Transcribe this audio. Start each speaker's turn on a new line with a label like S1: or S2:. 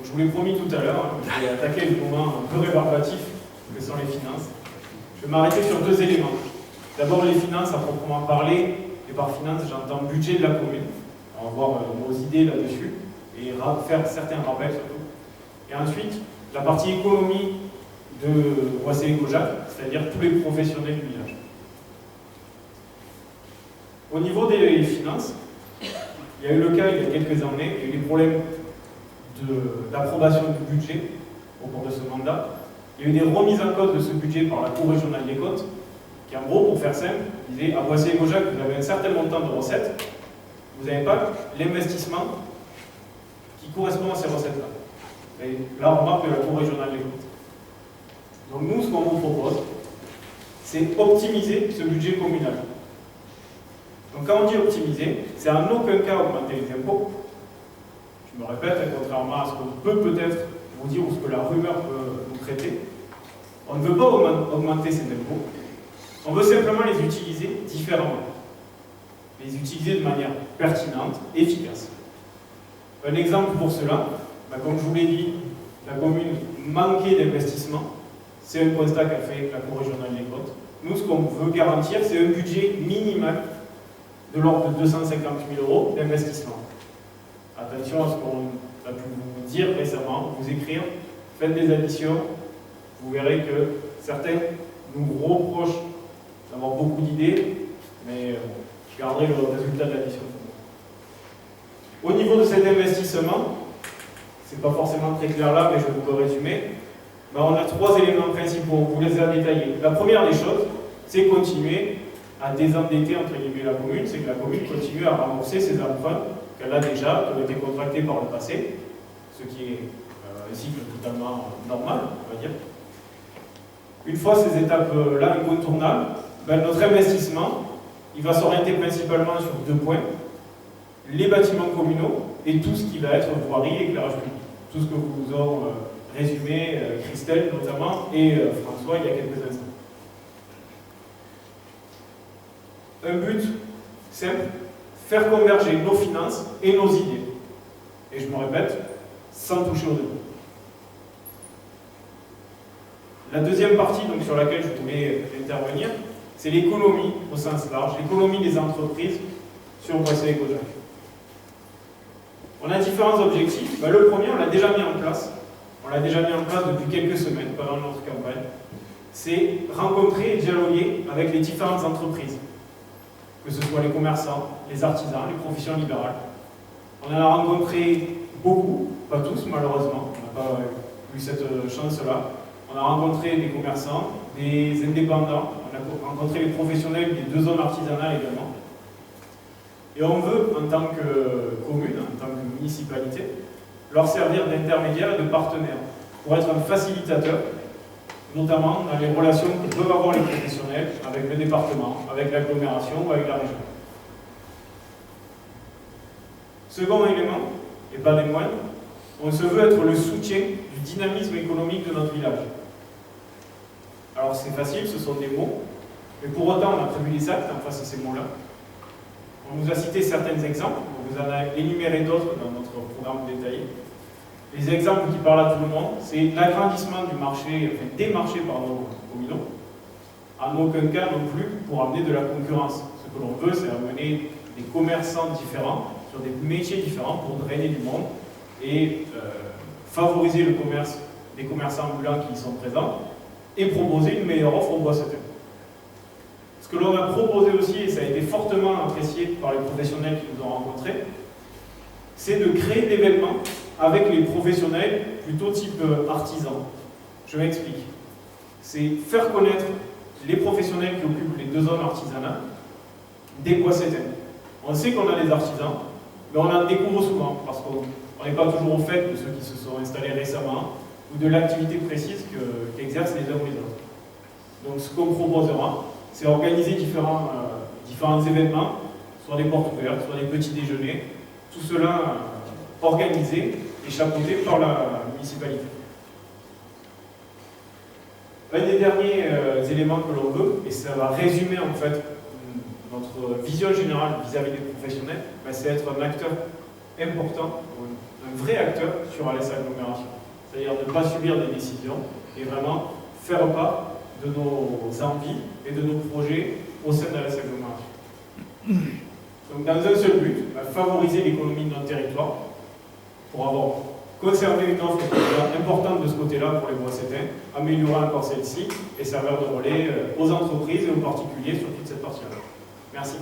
S1: Donc, je vous l'ai promis tout à l'heure, je vais attaquer le moment un peu rébarbatif que sont les finances. Je vais m'arrêter sur deux éléments. D'abord les finances à proprement parler, et par finances j'entends budget de la commune. On va voir nos idées là-dessus, et faire certains rappels surtout. Et ensuite, la partie économie de Boissé-Cojac, c'est-à-dire tous les professionnels du village. Au niveau des finances, il y a eu le cas il y a quelques années, il y a eu des problèmes d'approbation du budget au cours de ce mandat. Il y a eu des remises en cause de ce budget par la Cour régionale des comptes, qui en gros, pour faire simple, disait à Boissé-Cojac, vous avez un certain montant de recettes, vous n'avez pas l'investissement qui correspond à ces recettes-là. Et là, on remarque de la Cour régionale des comptes. Donc nous, ce qu'on vous propose, c'est optimiser ce budget communal. Donc quand on dit optimiser, c'est en aucun cas augmenter les impôts. Je me répète, contrairement à ce qu'on peut peut-être vous dire ou ce que la rumeur peut nous traiter, on ne veut pas augmenter ces impôts, on veut simplement les utiliser différemment. Les utiliser de manière pertinente, efficace. Un exemple pour cela, comme je vous l'ai dit, la commune manquait d'investissement. C'est un constat qu'a fait la Cour régionale des comptes. Nous, ce qu'on veut garantir, c'est un budget minimal de l'ordre de 250 000 € d'investissement. Attention à ce qu'on a pu vous dire récemment, vous écrire, faites des additions, vous verrez que certains nous reprochent d'avoir beaucoup d'idées, mais je garderai le résultat de l'addition. Au niveau de cet investissement, c'est pas forcément très clair là, mais je vais vous le résumer. On a trois éléments principaux, on vous les a détaillés. La première des choses, c'est continuer à désendetter entre guillemets la commune, c'est que la commune continue à rembourser ses emprunts qu'elle a déjà, qui ont été contractés par le passé, ce qui est un cycle totalement normal, on va dire. Une fois ces étapes-là incontournables, notre investissement, il va s'orienter principalement sur deux points, les bâtiments communaux et tout ce qui va être voirie et éclairage public. Tout ce que vous ont résumé Christelle notamment et François il y a quelques instants. Un but simple, faire converger nos finances et nos idées. Et je me répète, sans toucher aux deux. La deuxième partie donc, sur laquelle je voulais intervenir, c'est l'économie au sens large, l'économie des entreprises sur Boissé-Cojac. On a différents objectifs. Le premier, on l'a déjà mis en place. On l'a déjà mis en place depuis quelques semaines pendant notre campagne. C'est rencontrer et dialoguer avec les différentes entreprises, que ce soit les commerçants, les artisans, les professions libérales. On en a rencontré beaucoup, pas tous malheureusement, on n'a pas eu cette chance-là. On a rencontré des commerçants, des indépendants, on a rencontré les professionnels des deux zones artisanales également. Et on veut, en tant que commune, en tant que municipalité, leur servir d'intermédiaire et de partenaire, pour être un facilitateur, notamment dans les relations que peuvent avoir les professionnels avec le département, avec l'agglomération ou avec la région. Second élément, et pas des moindres, on se veut être le soutien du dynamisme économique de notre village. Alors c'est facile, ce sont des mots, mais pour autant on a prévu des actes en face de ces mots-là. On nous a cité certains exemples, on vous en a énuméré d'autres dans notre programme détaillé. Les exemples qui parlent à tout le monde, c'est l'agrandissement du marché, enfin des marchés communaux, en aucun cas non plus pour amener de la concurrence. Ce que l'on veut, c'est amener des commerçants différents sur des métiers différents pour drainer du monde et favoriser le commerce des commerçants ambulants qui y sont présents et proposer une meilleure offre aux Boissetins. Ce que l'on a proposé aussi, et ça a été fortement apprécié par les professionnels qui nous ont rencontrés, c'est de créer des événements avec les professionnels plutôt type artisans. Je m'explique. C'est faire connaître les professionnels qui occupent les deux zones artisanales des Boissetins. On sait qu'on a des artisans, mais on en découvre souvent parce qu'on n'est pas toujours au fait de ceux qui se sont installés récemment ou de l'activité précise qu'exercent les uns ou les autres. Donc ce qu'on proposera, c'est organiser différents événements, soit des portes ouvertes, soit des petits déjeuners, tout cela organisé et chapeauté par la municipalité. Un des derniers éléments que l'on veut, et ça va résumer en fait notre vision générale vis-à-vis des professionnels, c'est être un acteur important, un un vrai acteur sur Alès Agglomération. C'est-à-dire ne pas subir des décisions et vraiment faire part de nos envies et de nos projets au sein d'Alès Agglomération. Donc dans un seul but, favoriser l'économie de notre territoire pour avoir conservé une offre importante de ce côté-là pour les Bois-Sétains, améliorer encore celle-ci et servir de relais aux entreprises et aux particuliers sur toute cette partie-là. Merci.